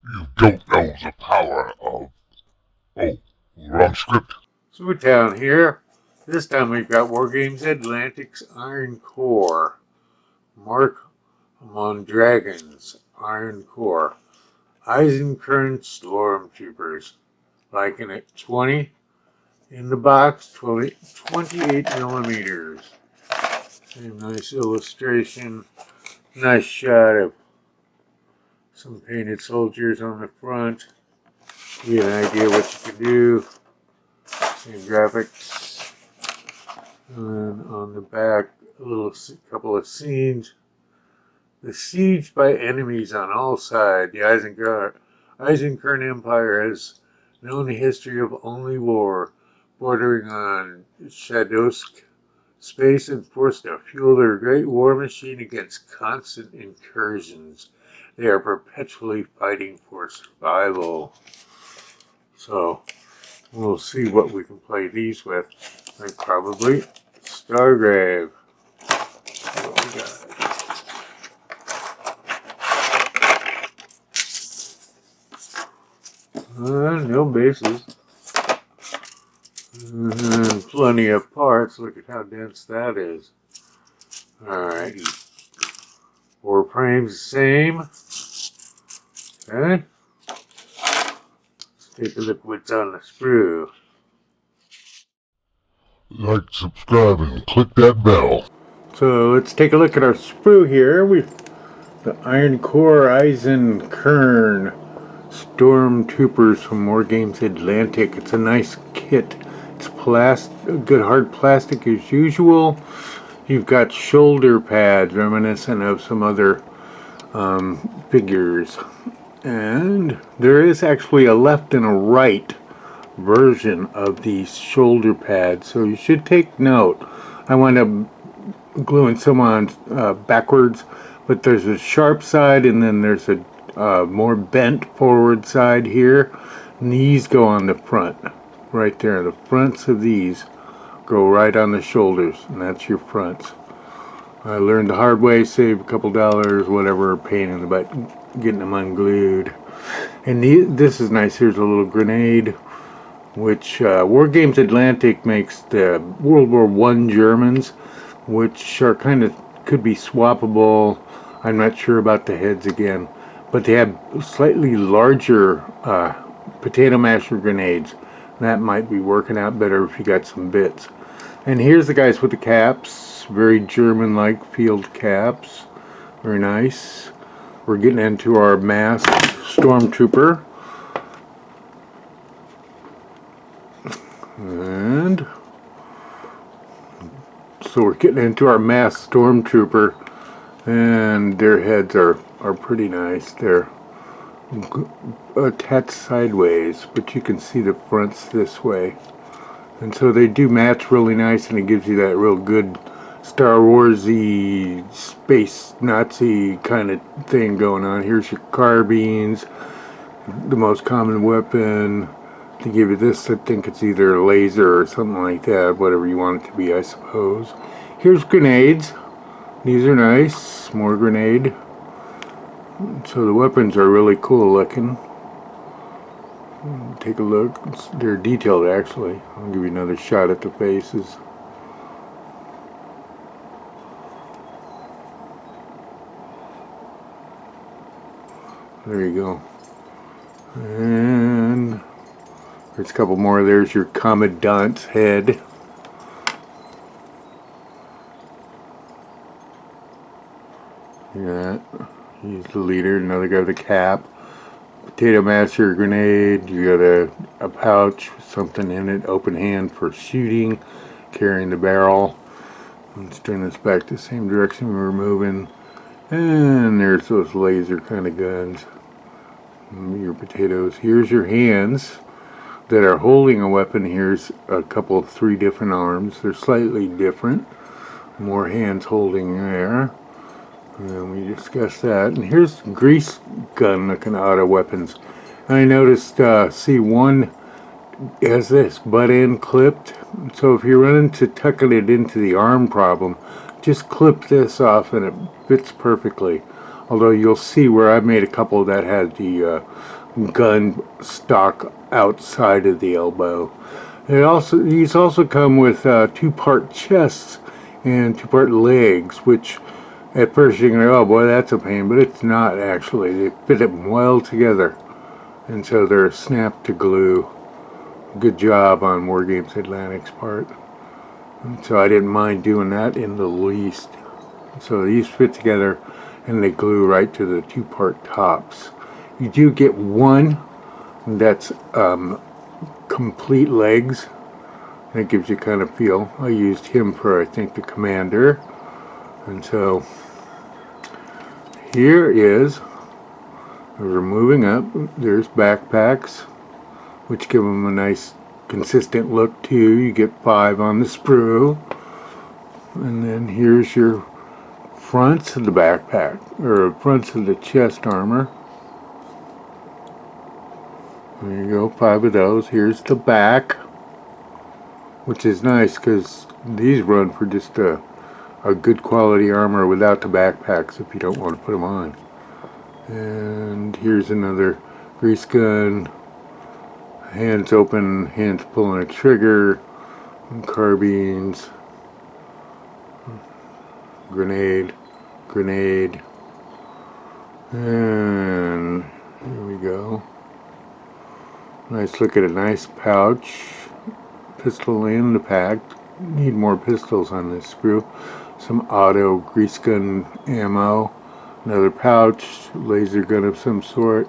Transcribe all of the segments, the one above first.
You don't know the power of... Oh, wrong script. So we're down here. This time we've got Wargames Atlantic's Iron Core. Mark among Dragons, Iron Core. Eisenkern Stormtroopers. Liking it 20 in the box, 28 millimeters. A nice illustration. Nice shot of some painted soldiers on the front. You get an idea what you can do. Same graphics. And then on the back, couple of scenes. The siege by enemies on all sides. The Eisenkern Empire has known a history of only war, bordering on Shadosk space and forced to fuel their great war machine against constant incursions. They are perpetually fighting for survival. So, we'll see what we can play these with. Like probably Stargrave. What we got? No bases. And plenty of parts. Look at how dense that is. Alright. 4 frames the same. Okay. Let's take a look what's on the sprue. Like, subscribe, and click that bell. So let's take a look at our sprue here. We've the Iron Core Eisenkern Stormtroopers from Wargames Atlantic. It's a nice kit. It's good hard plastic as usual. You've got shoulder pads reminiscent of some other figures. And there is actually a left and a right version of these shoulder pads, so you should take note. I wound up gluing some on backwards, but there's a sharp side and then there's a more bent forward side here. And these go on the front, right there. The fronts of these go right on the shoulders, and that's your fronts. I learned the hard way, save a couple dollars, whatever, pain in the butt, getting them unglued. And this is nice. Here's a little grenade, which Wargames Atlantic makes the World War I Germans, which are kind of, could be swappable. I'm not sure about the heads again, but they have slightly larger potato masher grenades. That might be working out better if you got some bits. And here's the guys with the caps, very German-like field caps, very nice. We're getting into our masked stormtrooper. And so we're getting into our masked stormtrooper, and their heads are pretty nice. They're attached sideways, but you can see the fronts this way. And so they do match really nice, and it gives you that real good Star Wars-y, space Nazi kind of thing going on. Here's your carbines, the most common weapon. To give you this, I think it's either a laser or something like that, whatever you want it to be, I suppose. Here's grenades. These are nice. More grenade. So the weapons are really cool looking. Take a look. They're detailed, actually. I'll give you another shot at the faces. There you go. And there's a couple more. There's your Commandant's head. Yeah, he's the leader. Another guy with a cap. Potato masher grenade. You got a pouch with something in it. Open hand for shooting. Carrying the barrel. Let's turn this back the same direction we were moving. And there's those laser kind of guns. Your potatoes. Here's your hands that are holding a weapon. Here's a couple of 3 different arms. They're slightly different. More hands holding there. And we discussed that. And here's grease gun looking auto weapons. And I noticed, see, one has this butt end clipped. So if you're running to tucking it into the arm problem, just clip this off and it fits perfectly. Although you'll see where I made a couple that had the gun stock outside of the elbow. These also come with two-part chests and two-part legs, which at first you're going to go, oh boy, that's a pain, but it's not actually. They fit them well together, and so they're snapped to glue. Good job on Wargames Atlantic's part. And so I didn't mind doing that in the least. So these fit together and they glue right to the two-part tops. You do get one that's complete legs. That gives you kind of feel. I used him for, I think, the commander. And so here is, we're moving up. There's backpacks, which give them a nice consistent look too. You get 5 on the sprue. And then here's your fronts of the backpack, or fronts of the chest armor. There you go, 5 of those. Here's the back, which is nice because these run for just a good quality armor without the backpacks if you don't want to put them on. And here's another grease gun. Hands open, hands pulling a trigger, and carbines, grenade, and here we go. Nice look at a nice pouch, pistol in the pack. Need more pistols on this sprue. Some auto grease gun ammo, another pouch, laser gun of some sort.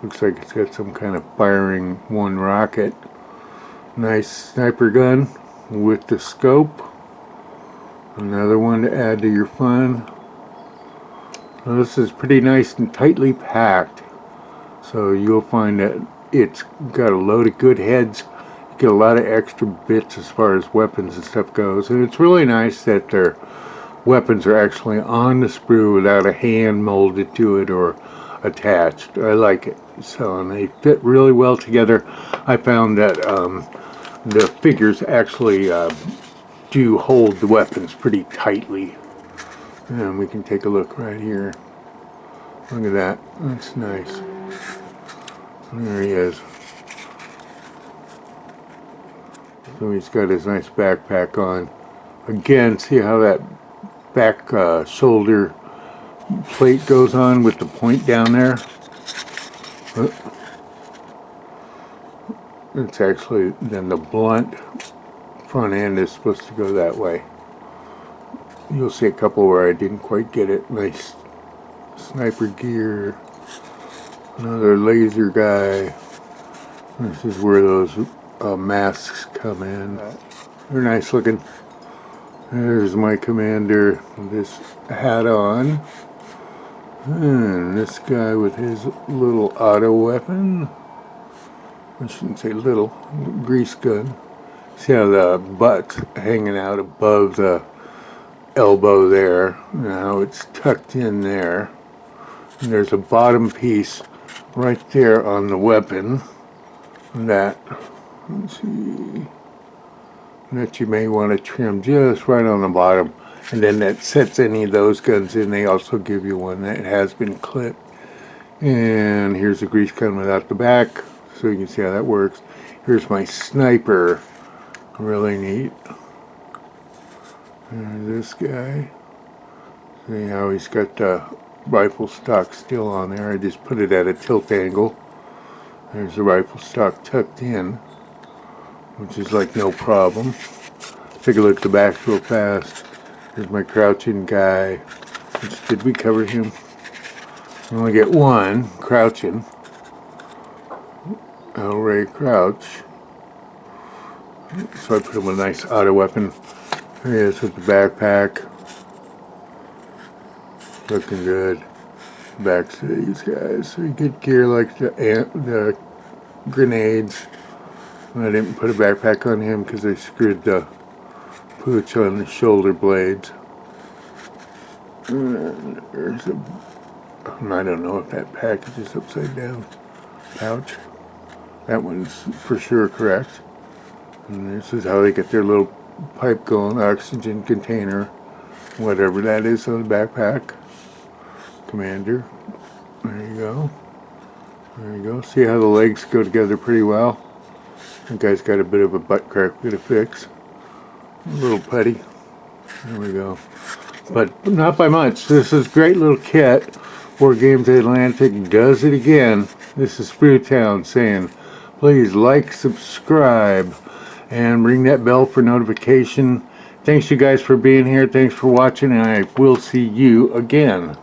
Looks like it's got some kind of firing one rocket. Nice sniper gun with the scope. Another one to add to your fun. Now this is pretty nice and tightly packed. So you'll find that it's got a load of good heads. You get a lot of extra bits as far as weapons and stuff goes. And it's really nice that their weapons are actually on the sprue without a hand molded to it or attached. I like it. So, and they fit really well together. I found that the figures actually do hold the weapons pretty tightly. And we can take a look right here. Look at that. That's nice. There he is. So he's got his nice backpack on. Again, see how that back shoulder plate goes on with the point down there? It's actually, then the blunt front end is supposed to go that way. You'll see a couple where I didn't quite get it. Nice sniper gear. Another laser guy. This is where those masks come in. They're nice looking. There's my commander with this hat on. And this guy with his little auto weapon. I shouldn't say little, grease gun. See how the butt's hanging out above the elbow there. Now it's tucked in there. And there's a bottom piece right there on the weapon that, let's see, that you may want to trim just right on the bottom. And then that sets any of those guns in. They also give you one that has been clipped. And here's a grease gun without the back, so you can see how that works. Here's my sniper. Really neat. There's this guy. See how he's got the rifle stock still on there. I just put it at a tilt angle. There's the rifle stock tucked in, which is like no problem. Take a look at the back real fast. Here's my crouching guy. Did we cover him? We only get one crouching. Ray Crouch. So I put him with a nice auto weapon. There he is with the backpack. Looking good. Back to these guys. So you get gear like the grenades. I didn't put a backpack on him because I screwed the pooch on the shoulder blades. And there's a, I don't know if that package is upside down. Pouch. That one's for sure correct. And this is how they get their little pipe going, oxygen container, whatever that is on the backpack. Commander. There you go. There you go. See how the legs go together pretty well? That guy's got a bit of a butt crack we gotta fix. A little putty. There we go. But not by much. This is a great little kit. Wargames Atlantic does it again. This is Screwtown saying, please like, subscribe, and ring that bell for notification. Thanks you guys for being here. Thanks for watching, and I will see you again.